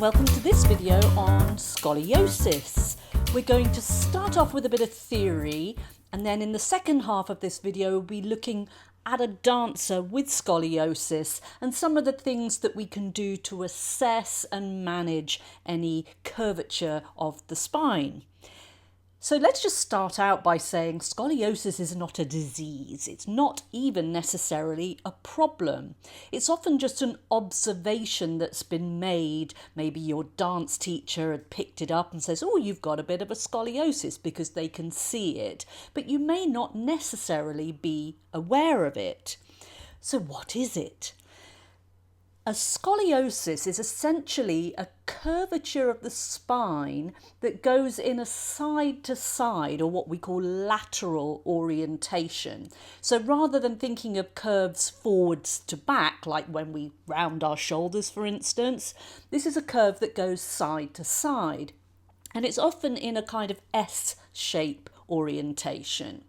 welcome to this video on scoliosis. We're going to start off with a bit of theory, and then in the second half of this video we'll be looking at a dancer with scoliosis and some of the things that we can do to assess and manage any curvature of the spine. So let's just start out by saying scoliosis is not a disease. It's not even necessarily a problem. It's often just an observation that's been made. Maybe your dance teacher had picked it up and says, oh, you've got a bit of a scoliosis, because they can see it. But you may not necessarily be aware of it. So what is it? A scoliosis is essentially a curvature of the spine that goes in a side to side, or what we call lateral orientation. So rather than thinking of curves forwards to back, like when we round our shoulders, for instance, this is a curve that goes side to side. And it's often in a kind of S-shape orientation.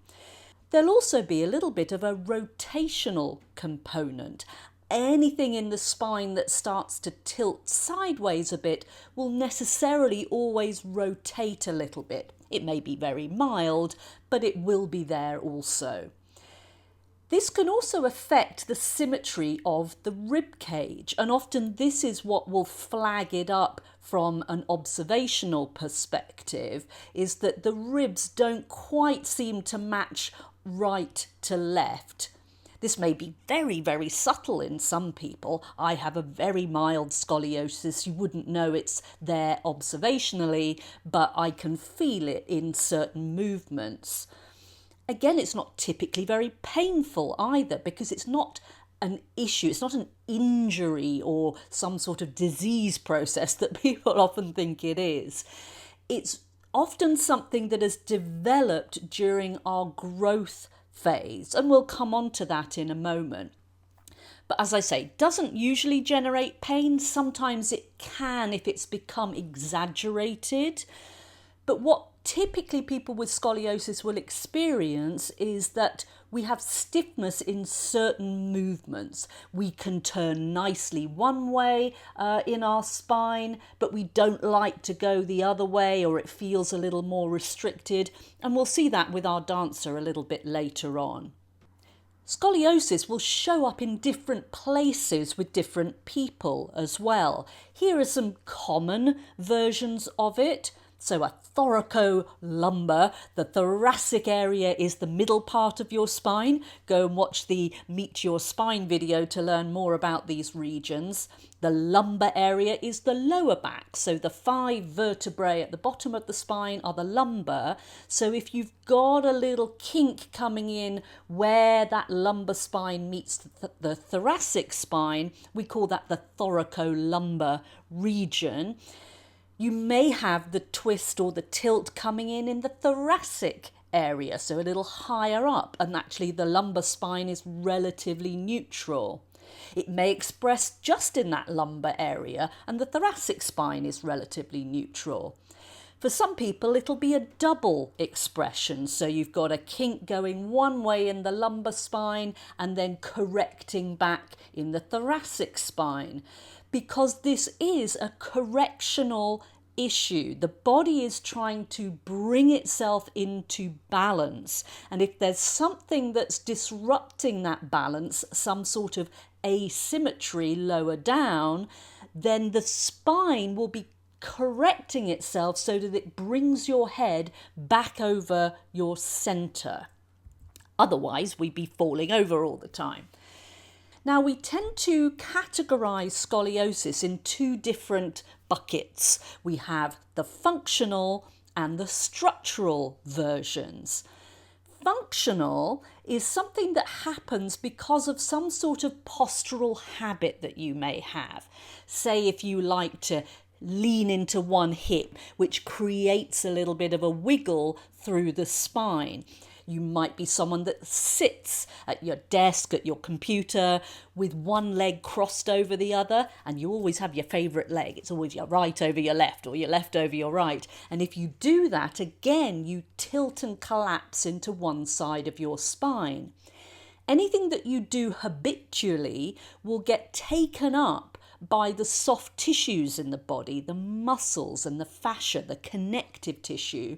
There'll also be a little bit of a rotational component. Anything in the spine that starts to tilt sideways a bit will necessarily always rotate a little bit. It may be very mild, but it will be there also. This can also affect the symmetry of the rib cage, and often this is what will flag it up from an observational perspective, is that the ribs don't quite seem to match right to left. This may be very, very subtle in some people. I have a very mild scoliosis. You wouldn't know it's there observationally, but I can feel it in certain movements. Again, it's not typically very painful either, because it's not an issue. It's not an injury or some sort of disease process that people often think it is. It's often something that has developed during our growth phase, and we'll come on to that in a moment. But as I say, doesn't usually generate pain. Sometimes it can if it's become exaggerated. But what typically people with scoliosis will experience is that we have stiffness in certain movements. We can turn nicely one way in our spine, but we don't like to go the other way, or it feels a little more restricted. And we'll see that with our dancer a little bit later on. Scoliosis will show up in different places with different people as well. Here are some common versions of it. So a thoracolumbar, the thoracic area, is the middle part of your spine. Go and watch the Meet Your Spine video to learn more about these regions. The lumbar area is the lower back. So the 5 vertebrae at the bottom of the spine are the lumbar. So if you've got a little kink coming in where that lumbar spine meets the thoracic spine, we call that the thoracolumbar region. You may have the twist or the tilt coming in the thoracic area, so a little higher up, and actually the lumbar spine is relatively neutral. It may express just in that lumbar area, and the thoracic spine is relatively neutral. For some people, it'll be a double expression, so you've got a kink going one way in the lumbar spine and then correcting back in the thoracic spine. Because this is a correctional issue. The body is trying to bring itself into balance. And if there's something that's disrupting that balance, some sort of asymmetry lower down, then the spine will be correcting itself so that it brings your head back over your centre. Otherwise, we'd be falling over all the time. Now, we tend to categorise scoliosis in 2 different buckets. We have the functional and the structural versions. Functional is something that happens because of some sort of postural habit that you may have. Say if you like to lean into one hip, which creates a little bit of a wiggle through the spine. You might be someone that sits at your desk, at your computer, with one leg crossed over the other, and you always have your favourite leg. It's always your right over your left, or your left over your right. And if you do that, again, you tilt and collapse into one side of your spine. Anything that you do habitually will get taken up by the soft tissues in the body, the muscles and the fascia, the connective tissue.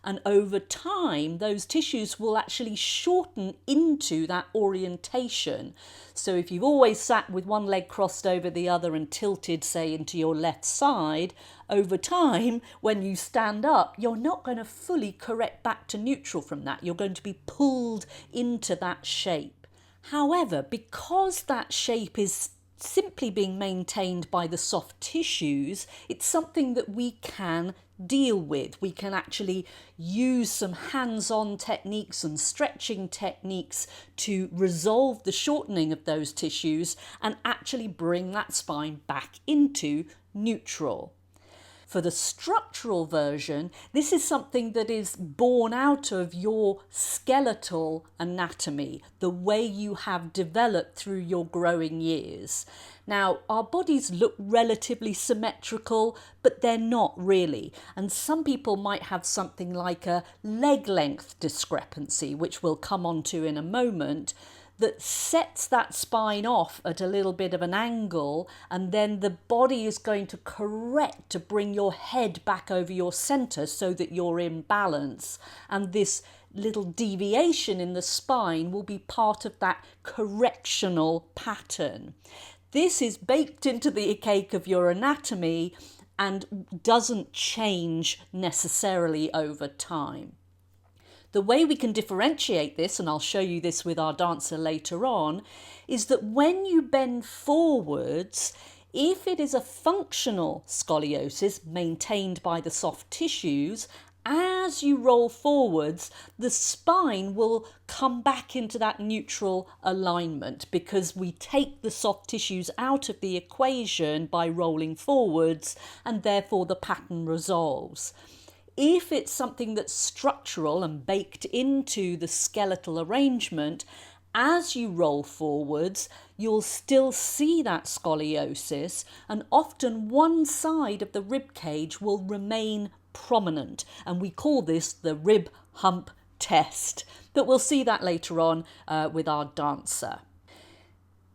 And over time, those tissues will actually shorten into that orientation. So if you've always sat with one leg crossed over the other and tilted, say, into your left side, over time, when you stand up, you're not going to fully correct back to neutral from that. You're going to be pulled into that shape. However, because that shape is simply being maintained by the soft tissues, it's something that we can deal with. We can actually use some hands-on techniques and stretching techniques to resolve the shortening of those tissues and actually bring that spine back into neutral. For the structural version, this is something that is born out of your skeletal anatomy, the way you have developed through your growing years. Now, our bodies look relatively symmetrical, but they're not really. And some people might have something like a leg length discrepancy, which we'll come on to in a moment, that sets that spine off at a little bit of an angle, and then the body is going to correct to bring your head back over your centre so that you're in balance. And this little deviation in the spine will be part of that correctional pattern. This is baked into the cake of your anatomy and doesn't change necessarily over time. The way we can differentiate this, and I'll show you this with our dancer later on, is that when you bend forwards, if it is a functional scoliosis maintained by the soft tissues, as you roll forwards, the spine will come back into that neutral alignment because we take the soft tissues out of the equation by rolling forwards, and therefore the pattern resolves. If it's something that's structural and baked into the skeletal arrangement, as you roll forwards, you'll still see that scoliosis, and often one side of the rib cage will remain prominent, and we call this the rib hump test. But we'll see that later on with our dancer.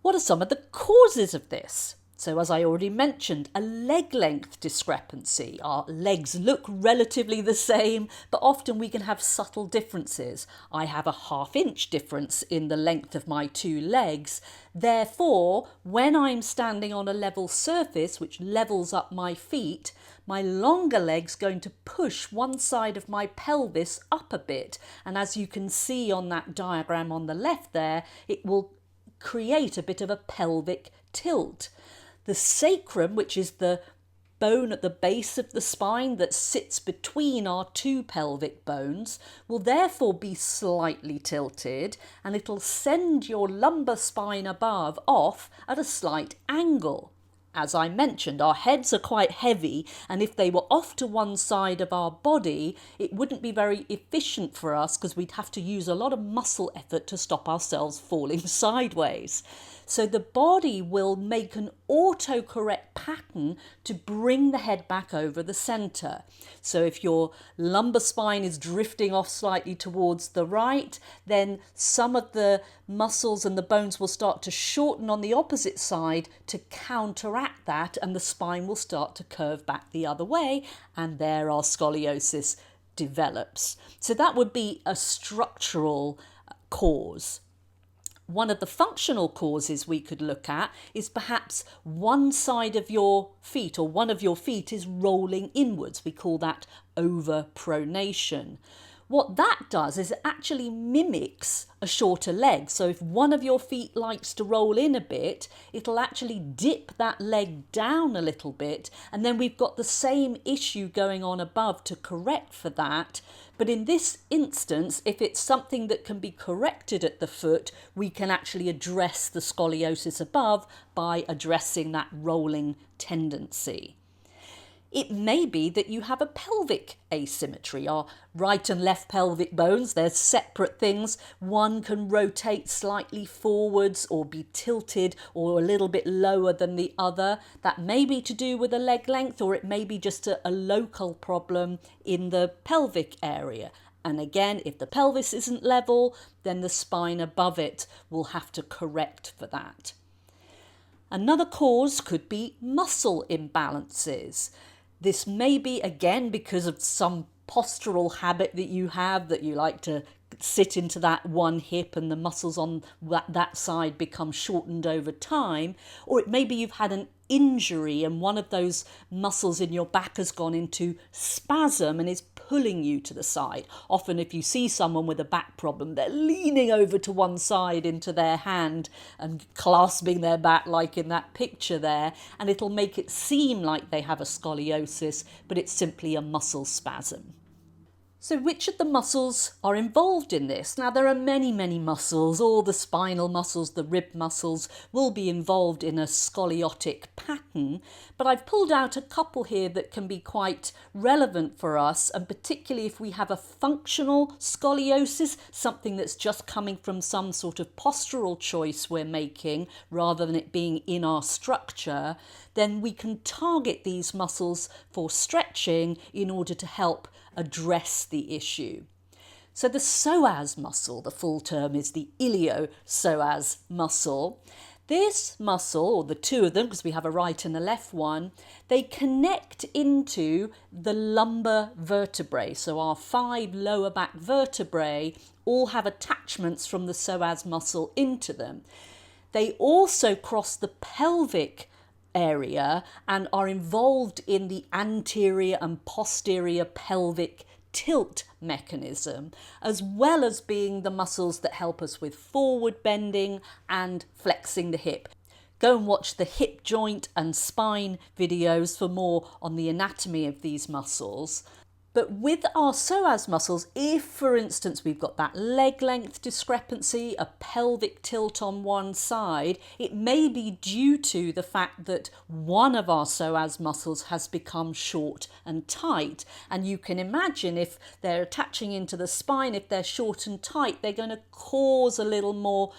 What are some of the causes of this? So as I already mentioned, a leg length discrepancy. Our legs look relatively the same, but often we can have subtle differences. I have a ½ inch difference in the length of my two legs. Therefore, when I'm standing on a level surface, which levels up my feet, my longer leg's going to push one side of my pelvis up a bit. And as you can see on that diagram on the left there, it will create a bit of a pelvic tilt. The sacrum, which is the bone at the base of the spine that sits between our two pelvic bones, will therefore be slightly tilted, and it'll send your lumbar spine above off at a slight angle. As I mentioned, our heads are quite heavy, and if they were off to one side of our body, it wouldn't be very efficient for us because we'd have to use a lot of muscle effort to stop ourselves falling sideways. So the body will make an autocorrect pattern to bring the head back over the centre. So if your lumbar spine is drifting off slightly towards the right, then some of the muscles and the bones will start to shorten on the opposite side to counteract that, and the spine will start to curve back the other way, and there our scoliosis develops. So that would be a structural cause. One of the functional causes we could look at is perhaps one side of your feet or one of your feet is rolling inwards. We call that overpronation. What that does is it actually mimics a shorter leg. So if one of your feet likes to roll in a bit, it'll actually dip that leg down a little bit, and then we've got the same issue going on above to correct for that. But in this instance, if it's something that can be corrected at the foot, we can actually address the scoliosis above by addressing that rolling tendency. It may be that you have a pelvic asymmetry. Our right and left pelvic bones, they're separate things. One can rotate slightly forwards or be tilted or a little bit lower than the other. That may be to do with a leg length, or it may be just a local problem in the pelvic area. And again, if the pelvis isn't level, then the spine above it will have to correct for that. Another cause could be muscle imbalances. This may be, again, because of some postural habit that you have, that you like to sit into that one hip and the muscles on that side become shortened over time, or it may be you've had an injury and one of those muscles in your back has gone into spasm and is pulling you to the side. Often if you see someone with a back problem, they're leaning over to one side into their hand and clasping their back like in that picture there, and it'll make it seem like they have a scoliosis, but it's simply a muscle spasm. So which of the muscles are involved in this? Now there are many muscles. All the spinal muscles, the rib muscles will be involved in a scoliotic pattern, but I've pulled out a couple here that can be quite relevant for us, and particularly if we have a functional scoliosis, something that's just coming from some sort of postural choice we're making rather than it being in our structure, then we can target these muscles for stretching in order to help address the issue. So the psoas muscle, the full term is the iliopsoas muscle. This muscle, or the two of them, because we have a right and a left one, they connect into the lumbar vertebrae. So our 5 lower back vertebrae all have attachments from the psoas muscle into them. They also cross the pelvic area and are involved in the anterior and posterior pelvic tilt mechanism, as well as being the muscles that help us with forward bending and flexing the hip. Go and watch the hip joint and spine videos for more on the anatomy of these muscles. But with our psoas muscles, if, for instance, we've got that leg length discrepancy, a pelvic tilt on one side, it may be due to the fact that one of our psoas muscles has become short and tight. And you can imagine if they're attaching into the spine, if they're short and tight, they're going to cause a little more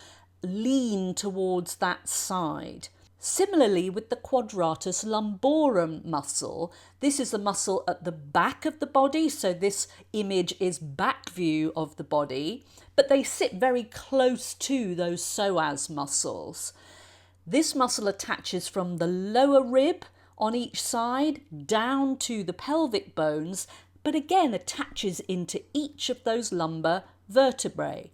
lean towards that side. Similarly with the quadratus lumborum muscle, this is the muscle at the back of the body, so this image is back view of the body, but they sit very close to those psoas muscles. This muscle attaches from the lower rib on each side down to the pelvic bones, but again attaches into each of those lumbar vertebrae.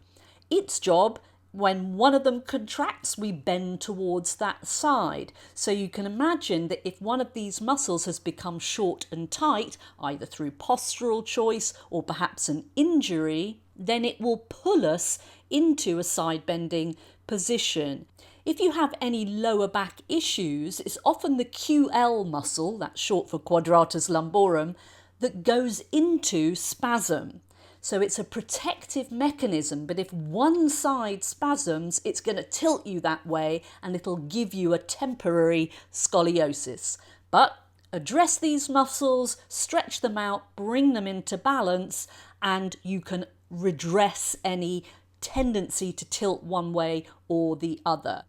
Its job, when one of them contracts, we bend towards that side. So you can imagine that if one of these muscles has become short and tight, either through postural choice or perhaps an injury, then it will pull us into a side bending position. If you have any lower back issues, it's often the QL muscle, that's short for quadratus lumborum, that goes into spasm. So it's a protective mechanism, but if one side spasms, it's going to tilt you that way and it'll give you a temporary scoliosis. But address these muscles, stretch them out, bring them into balance, and you can redress any tendency to tilt one way or the other.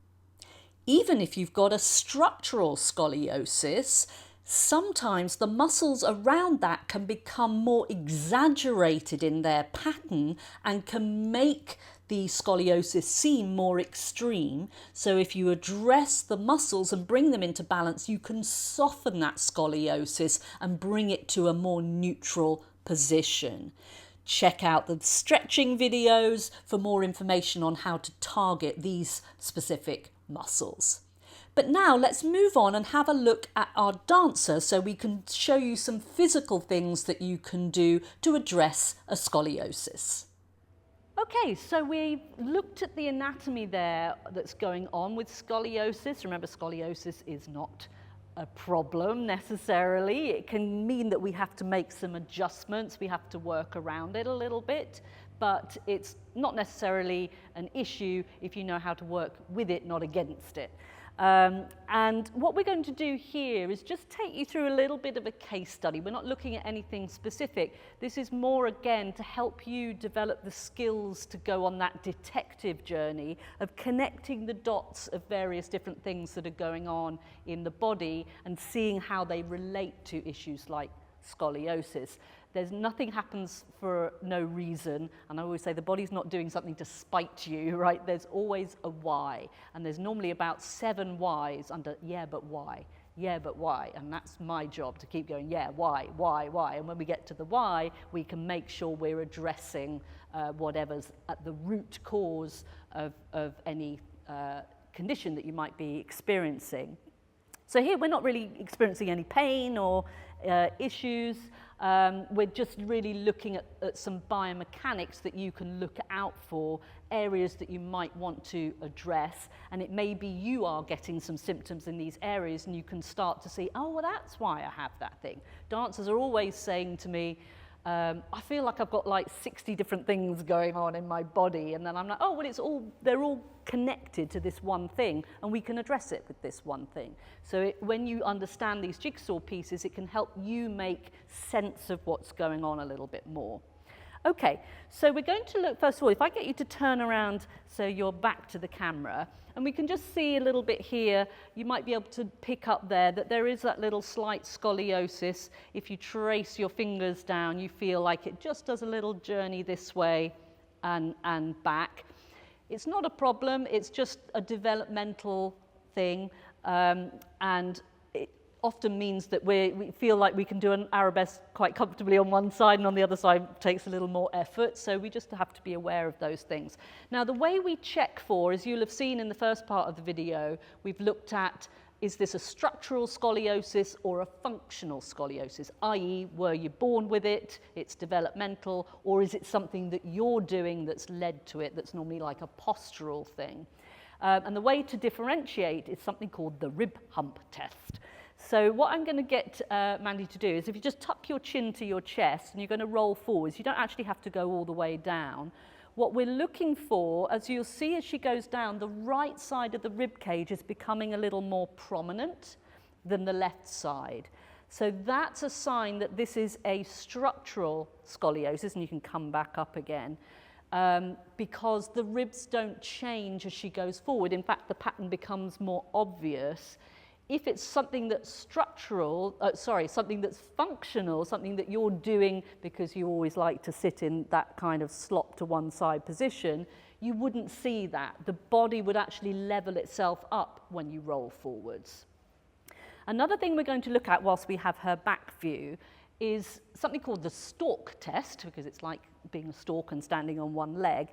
Even if you've got a structural scoliosis, sometimes the muscles around that can become more exaggerated in their pattern and can make the scoliosis seem more extreme. So if you address the muscles and bring them into balance, you can soften that scoliosis and bring it to a more neutral position. Check out the stretching videos for more information on how to target these specific muscles. But now let's move on and have a look at our dancer so we can show you some physical things that you can do to address a scoliosis. Okay, so we've looked at the anatomy there that's going on with scoliosis. Remember, scoliosis is not a problem necessarily. It can mean that we have to make some adjustments, we have to work around it a little bit, but it's not necessarily an issue if you know how to work with it, not against it. And what we're going to do here is just take you through a little bit of a case study. We're not looking at anything specific. This is more, again, to help you develop the skills to go on that detective journey of connecting the dots of various different things that are going on in the body and seeing how they relate to issues like scoliosis. There's nothing happens for no reason, and I always say the body's not doing something to spite you, right? There's always a why, and there's normally about 7 whys under yeah, but why? Yeah, but why? And that's my job, to keep going, yeah, why? And when we get to the why, we can make sure we're addressing whatever's at the root cause of any condition that you might be experiencing. So here we're not really experiencing any pain or issues. We're just really looking at some biomechanics that you can look out for, areas that you might want to address, and it may be you are getting some symptoms in these areas and you can start to see, oh, well, that's why I have that thing. Dancers are always saying to me, I feel like I've got like 60 different things going on in my body, and then I'm like, oh, well, they're all connected to this one thing, and we can address it with this one thing. So when you understand these jigsaw pieces, it can help you make sense of what's going on a little bit more. Okay, so we're going to look, first of all, if I get you to turn around so you're back to the camera, and we can just see a little bit here, you might be able to pick up there that there is that little slight scoliosis. If you trace your fingers down, you feel like it just does a little journey this way and back. It's not a problem, it's just a developmental thing, and it often means that we feel like we can do an arabesque quite comfortably on one side, and on the other side takes a little more effort, so we just have to be aware of those things. Now, the way we check for, as you'll have seen in the first part of the video, we've looked at, is this a structural scoliosis or a functional scoliosis, i.e. were you born with it, it's developmental, or is it something that you're doing that's led to it, that's normally like a postural thing. And the way to differentiate is something called the rib hump test. So what I'm going to get Mandy to do is, if you just tuck your chin to your chest and you're going to roll forwards, you don't actually have to go all the way down. What we're looking for, as you'll see as she goes down, the right side of the rib cage is becoming a little more prominent than the left side. So that's a sign that this is a structural scoliosis, and you can come back up again, because the ribs don't change as she goes forward. In fact, the pattern becomes more obvious. If it's something that's structural, something that's functional, something that you're doing because you always like to sit in that kind of slop to one side position, you wouldn't see that. The body would actually level itself up when you roll forwards. Another thing we're going to look at whilst we have her back view is something called the stalk test, because it's like being a stalk and standing on one leg.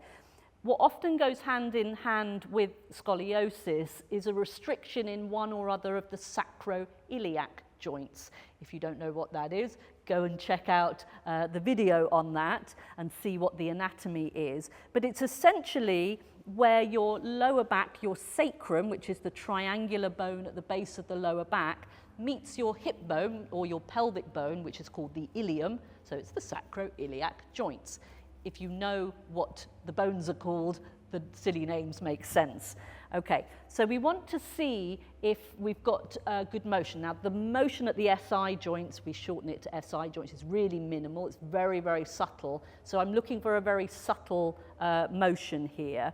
What often goes hand in hand with scoliosis is a restriction in one or other of the sacroiliac joints. If you don't know what that is, go and check out the video on that and see what the anatomy is. But it's essentially where your lower back, your sacrum, which is the triangular bone at the base of the lower back, meets your hip bone or your pelvic bone, which is called the ilium, so it's the sacroiliac joints. If you know what the bones are called, the silly names make sense. Okay, so we want to see if we've got good motion. Now, the motion at the SI joints, we shorten it to SI joints, is really minimal. It's very, very subtle. So I'm looking for a very subtle motion here.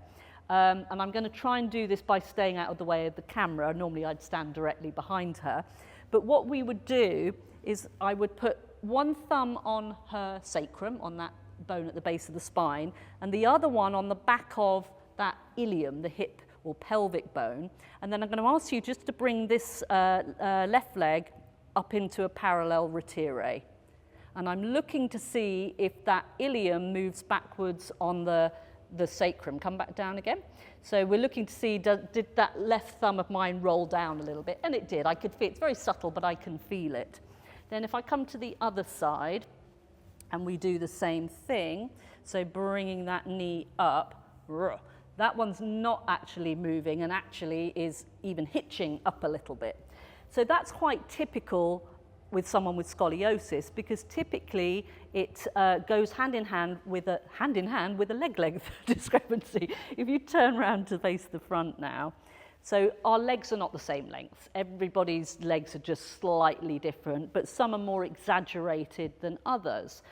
And I'm going to try and do this by staying out of the way of the camera. Normally, I'd stand directly behind her. But what we would do is I would put one thumb on her sacrum, on that bone at the base of the spine, and the other one on the back of that ilium, the hip or pelvic bone. And then I'm going to ask you just to bring this left leg up into a parallel retire. And I'm looking to see if that ilium moves backwards on the sacrum. Come back down again. So we're looking to see, did that left thumb of mine roll down a little bit? And it did. I could feel, it's very subtle, but I can feel it. Then if I come to the other side, and we do the same thing, so bringing that knee up, that one's not actually moving and actually is even hitching up a little bit. So that's quite typical with someone with scoliosis, because typically it goes hand in hand with a leg length discrepancy. If you turn around to face the front now, so our legs are not the same length. Everybody's legs are just slightly different, but some are more exaggerated than others.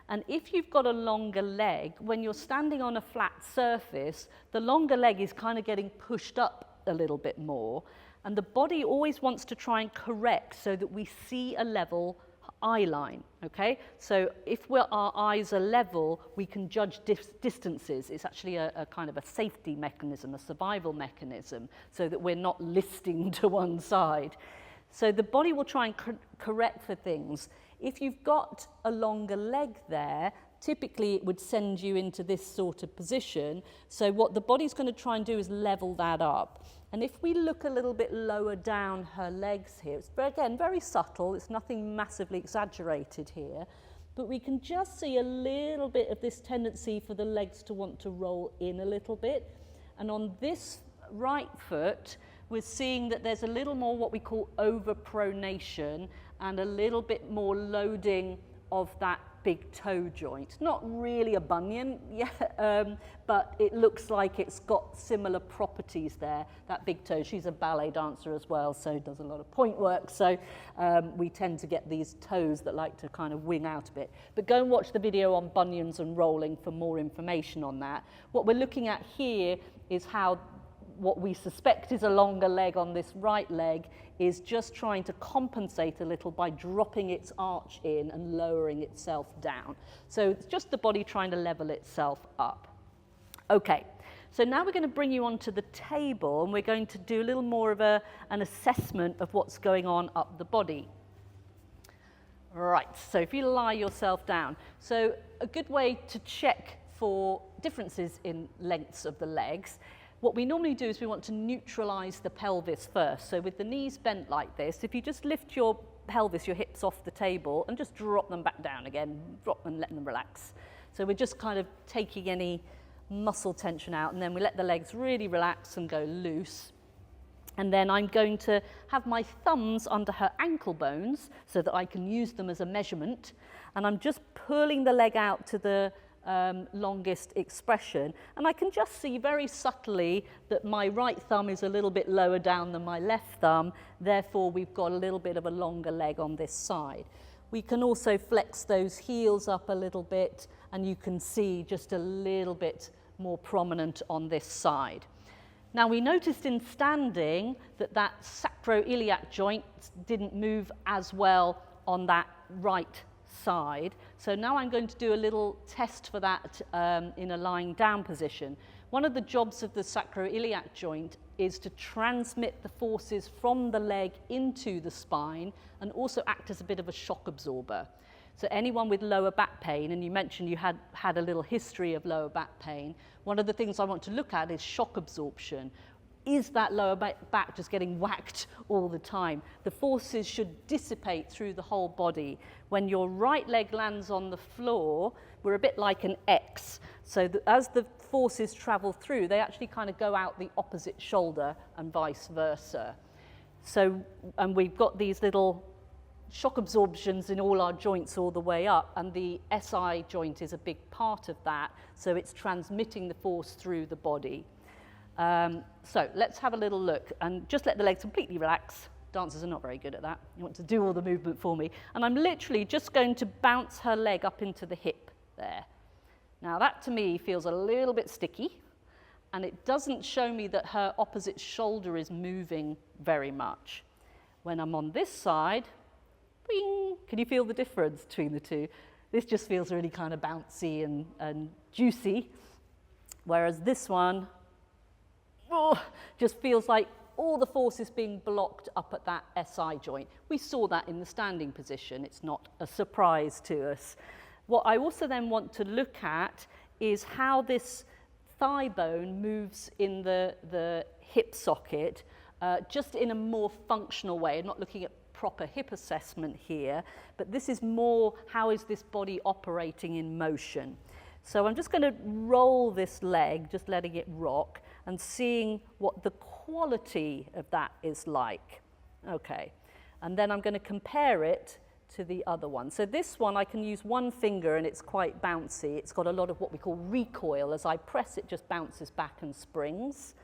And if you've got a longer leg, when you're standing on a flat surface, the longer leg is kind of getting pushed up a little bit more. And the body always wants to try and correct so that we see a level eye line, okay? So if our eyes are level, we can judge distances. It's actually a kind of a safety mechanism, a survival mechanism, so that we're not listing to one side. So the body will try and correct for things. If you've got a longer leg there, typically it would send you into this sort of position. So what the body's going to try and do is level that up. And if we look a little bit lower down her legs here, it's again very subtle, it's nothing massively exaggerated here, but we can just see a little bit of this tendency for the legs to want to roll in a little bit. And on this right foot, we're seeing that there's a little more what we call overpronation and a little bit more loading of that big toe joint. Not really a bunion, but it looks like it's got similar properties there, that big toe. She's a ballet dancer as well, so does a lot of point work, so we tend to get these toes that like to kind of wing out a bit. But go and watch the video on bunions and rolling for more information on that. What we're looking at here is how what we suspect is a longer leg on this right leg is just trying to compensate a little by dropping its arch in and lowering itself down. So it's just the body trying to level itself up. Okay, so now we're going to bring you onto the table and we're going to do a little more of an assessment of what's going on up the body. Right, so if you lie yourself down. So a good way to check for differences in lengths of the legs, what we normally do is we want to neutralize the pelvis first. So with the knees bent like this, if you just lift your pelvis, your hips off the table and just drop them back down again, drop them, let them relax. So we're just kind of taking any muscle tension out, and then we let the legs really relax and go loose. And then I'm going to have my thumbs under her ankle bones so that I can use them as a measurement. And I'm just pulling the leg out to the longest expression, and I can just see very subtly that my right thumb is a little bit lower down than my left thumb, therefore we've got a little bit of a longer leg on this side. We can also flex those heels up a little bit, and you can see just a little bit more prominent on this side. Now we noticed in standing that that sacroiliac joint didn't move as well on that right side. So now I'm going to do a little test for that in a lying down position. One of the jobs of the sacroiliac joint is to transmit the forces from the leg into the spine and also act as a bit of a shock absorber. So anyone with lower back pain, and you mentioned you had a little history of lower back pain, one of the things I want to look at is shock absorption. Is that lower back just getting whacked all the time? The forces should dissipate through the whole body. When your right leg lands on the floor, we're a bit like an X. So as the forces travel through, they actually kind of go out the opposite shoulder and vice versa. So, and we've got these little shock absorptions in all our joints all the way up, and the SI joint is a big part of that. So it's transmitting the force through the body. So let's have a little look and just let the legs completely relax. Dancers are not very good at that. You want to do all the movement for me. And I'm literally just going to bounce her leg up into the hip there. Now that to me feels a little bit sticky, and it doesn't show me that her opposite shoulder is moving very much. When I'm on this side, bing, can you feel the difference between the two? This just feels really kind of bouncy and juicy, whereas this one, just feels like all the force is being blocked up at that SI joint. We saw that in the standing position. It's not a surprise to us. What I also then want to look at is how this thigh bone moves in the hip socket, just in a more functional way. I'm not looking at proper hip assessment here, but this is more how is this body operating in motion. So I'm just going to roll this leg, just letting it rock, and seeing what the quality of that is like. Okay, and then I'm going to compare it to the other one. So this one I can use one finger and it's quite bouncy. It's got a lot of what we call recoil. As I press it, just bounces back and springs.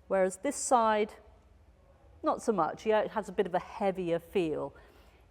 Whereas this side, not so much. Yeah, it has a bit of a heavier feel.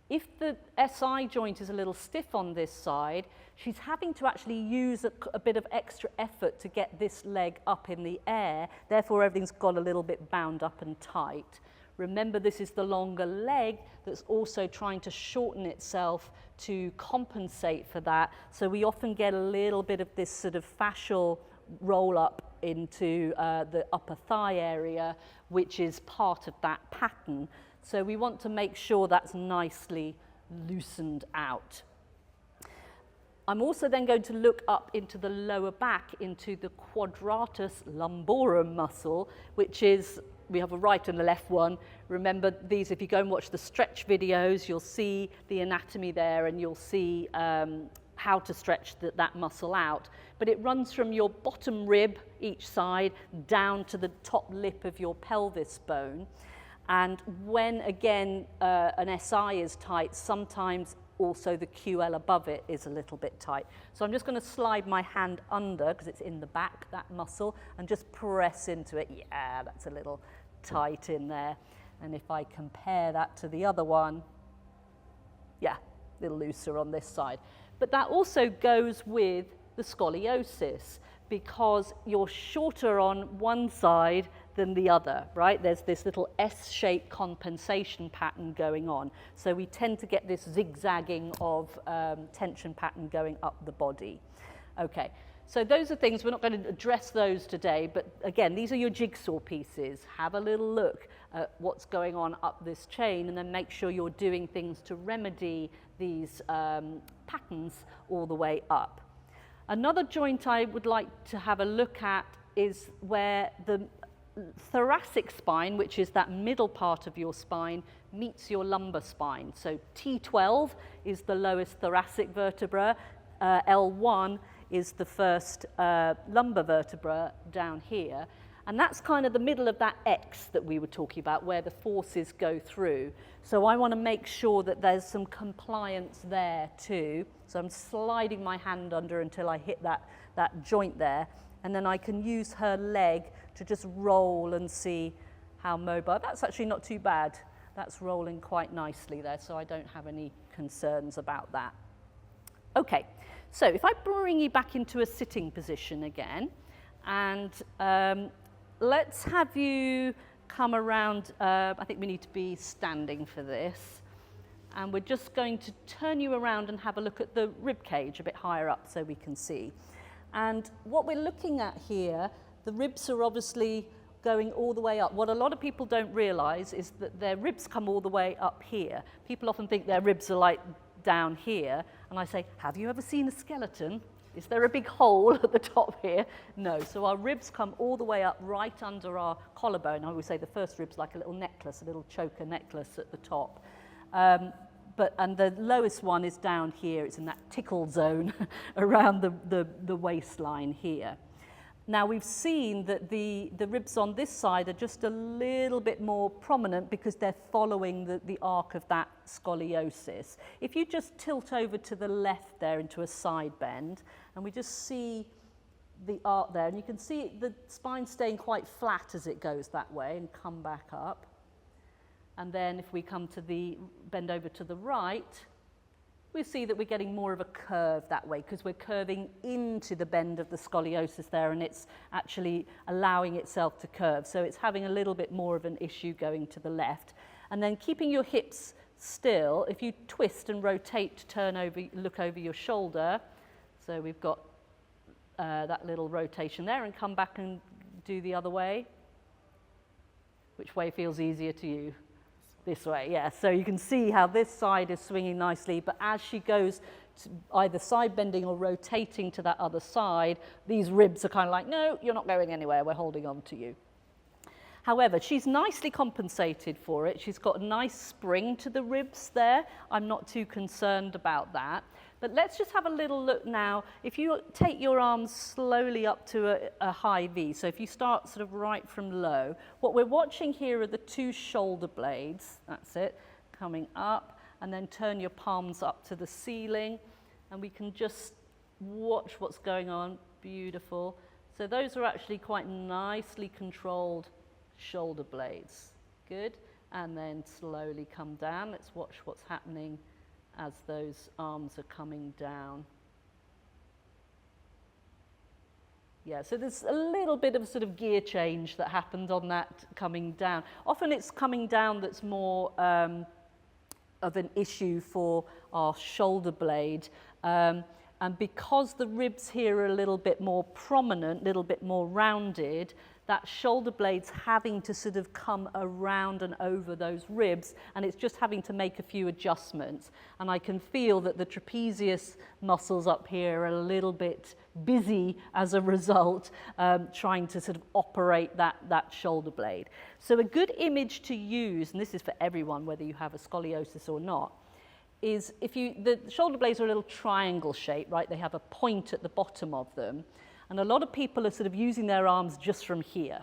If the SI joint is a little stiff on this side, she's having to actually use a bit of extra effort to get this leg up in the air. Therefore, everything's got a little bit bound up and tight. Remember, this is the longer leg that's also trying to shorten itself to compensate for that. So we often get a little bit of this sort of fascial roll up into the upper thigh area, which is part of that pattern. So we want to make sure that's nicely loosened out. I'm also then going to look up into the lower back, into the quadratus lumborum muscle, which is, we have a right and a left one. Remember these, if you go and watch the stretch videos, you'll see the anatomy there, and you'll see how to stretch that muscle out. But it runs from your bottom rib, each side, down to the top lip of your pelvis bone. And when, again, an SI is tight, sometimes also the QL above it is a little bit tight. So I'm just going to slide my hand under, because it's in the back, that muscle, and just press into it. Yeah, that's a little tight in there. And if I compare that to the other one, yeah, a little looser on this side. But that also goes with the scoliosis, because you're shorter on one side than the other, right? There's this little S-shaped compensation pattern going on. So we tend to get this zigzagging of tension pattern going up the body. Okay, so those are things, we're not going to address those today, but again, these are your jigsaw pieces. Have a little look at what's going on up this chain, and then make sure you're doing things to remedy these patterns all the way up. Another joint I would like to have a look at is where the thoracic spine, which is that middle part of your spine, meets your lumbar spine. So T12 is the lowest thoracic vertebra, L1 is the first lumbar vertebra down here, and that's kind of the middle of that X that we were talking about, where the forces go through. So I want to make sure that there's some compliance there too. So I'm sliding my hand under until I hit that joint there, and then I can use her leg to just roll and see how mobile. That's actually not too bad. That's rolling quite nicely there, so I don't have any concerns about that. Okay, so if I bring you back into a sitting position again, and let's have you come around, I think we need to be standing for this, and we're just going to turn you around and have a look at the rib cage a bit higher up so we can see. And what we're looking at here, the ribs are obviously going all the way up. What a lot of people don't realize is that their ribs come all the way up here. People often think their ribs are like down here, and I say, have you ever seen a skeleton? Is there a big hole at the top here? No, so our ribs come all the way up right under our collarbone. I always say the first rib's like a little necklace, a little choker necklace at the top. And the lowest one is down here. It's in that tickle zone around the waistline here. Now we've seen that the ribs on this side are just a little bit more prominent because they're following the arc of that scoliosis. If you just tilt over to the left there into a side bend, and we just see the arc there, and you can see the spine staying quite flat as it goes that way and come back up. And then if we come to the bend over to the right, we see that we're getting more of a curve that way because we're curving into the bend of the scoliosis there, and it's actually allowing itself to curve. So it's having a little bit more of an issue going to the left. And then keeping your hips still, if you twist and rotate to turn over, look over your shoulder. So we've got that little rotation there, and come back and do the other way. Which way feels easier to you? This way, yeah. So you can see how this side is swinging nicely, but as she goes to either side bending or rotating to that other side, these ribs are kind of like, no, you're not going anywhere, we're holding on to you. However, she's nicely compensated for it. She's got a nice spring to the ribs there. I'm not too concerned about that. But let's just have a little look now. If you take your arms slowly up to a high V, so if you start sort of right from low, what we're watching here are the two shoulder blades, that's it, coming up, and then turn your palms up to the ceiling, and we can just watch what's going on. Beautiful. So those are actually quite nicely controlled shoulder blades. Good. And then slowly come down. Let's watch what's happening as those arms are coming down. Yeah, so there's a little bit of sort of gear change that happened on that coming down. Often it's coming down that's more of an issue for our shoulder blade. And because the ribs here are a little bit more prominent, a little bit more rounded, that shoulder blade's having to sort of come around and over those ribs, and it's just having to make a few adjustments. And I can feel that the trapezius muscles up here are a little bit busy as a result, trying to sort of operate that shoulder blade. So a good image to use, and this is for everyone, whether you have a scoliosis or not, is if the shoulder blades are a little triangle shape, right? They have a point at the bottom of them. And a lot of people are sort of using their arms just from here.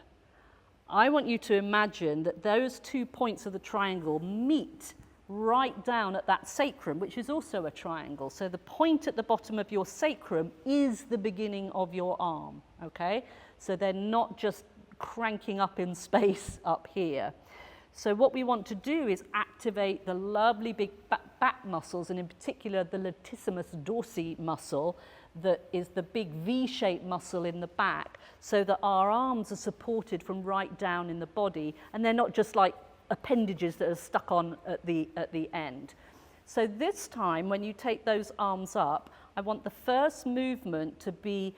I want you to imagine that those 2 points of the triangle meet right down at that sacrum, which is also a triangle. So the point at the bottom of your sacrum is the beginning of your arm, okay? So they're not just cranking up in space up here. So what we want to do is activate the lovely big back muscles, and in particular the latissimus dorsi muscle, that is the big V-shaped muscle in the back, so that our arms are supported from right down in the body, and they're not just like appendages that are stuck on at the end. So this time, when you take those arms up, I want the first movement to be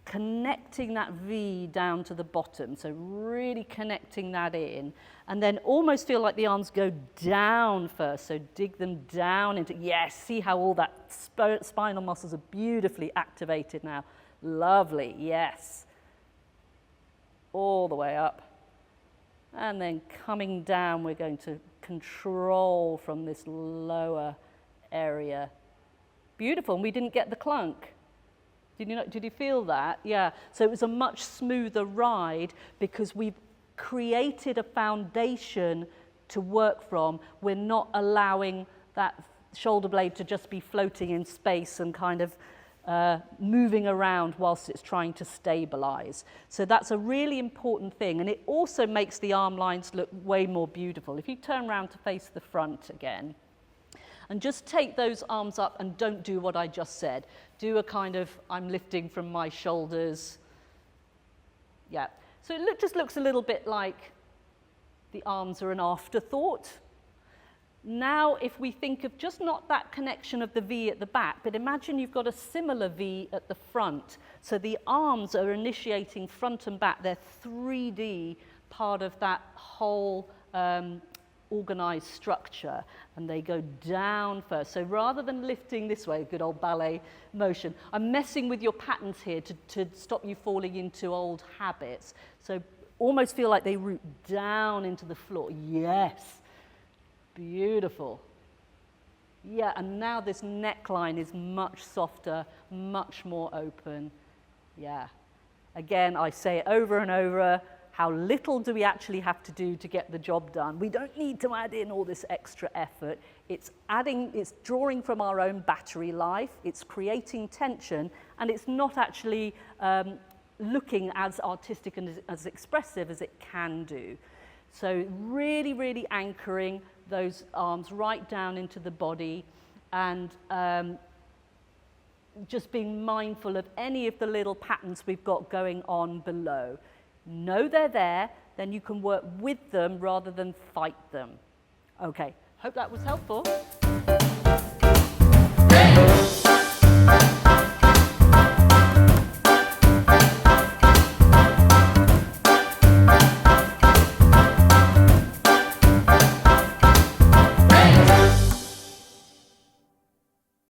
connecting that V down to the bottom, so really connecting that in, and then almost feel like the arms go down first, so dig them down into, yes, see how all that spinal muscles are beautifully activated now. Lovely, yes. All the way up. And then coming down, we're going to control from this lower area. Beautiful, and we didn't get the clunk. Did you feel that? Yeah, so it was a much smoother ride because we've created a foundation to work from. We're not allowing that shoulder blade to just be floating in space and kind of moving around whilst it's trying to stabilize. So that's a really important thing, and it also makes the arm lines look way more beautiful. If you turn around to face the front again, and just take those arms up and don't do what I just said. Do a kind of, I'm lifting from my shoulders. Yeah, so it just looks a little bit like the arms are an afterthought. Now, if we think of just not that connection of the V at the back, but imagine you've got a similar V at the front. So the arms are initiating front and back. They're 3D part of that whole organized structure, and they go down first. So rather than lifting this way, good old ballet motion, I'm messing with your patterns here to stop you falling into old habits. So almost feel like they root down into the floor. Yes, beautiful. Yeah, and now this neckline is much softer, much more open. Yeah, again, I say it over and over. How little do we actually have to do to get the job done? We don't need to add in all this extra effort. It's drawing from our own battery life, it's creating tension, and it's not actually looking as artistic and as expressive as it can do. So really, really anchoring those arms right down into the body, and just being mindful of any of the little patterns we've got going on below. Know they're there, then you can work with them rather than fight them. Okay, hope that was helpful.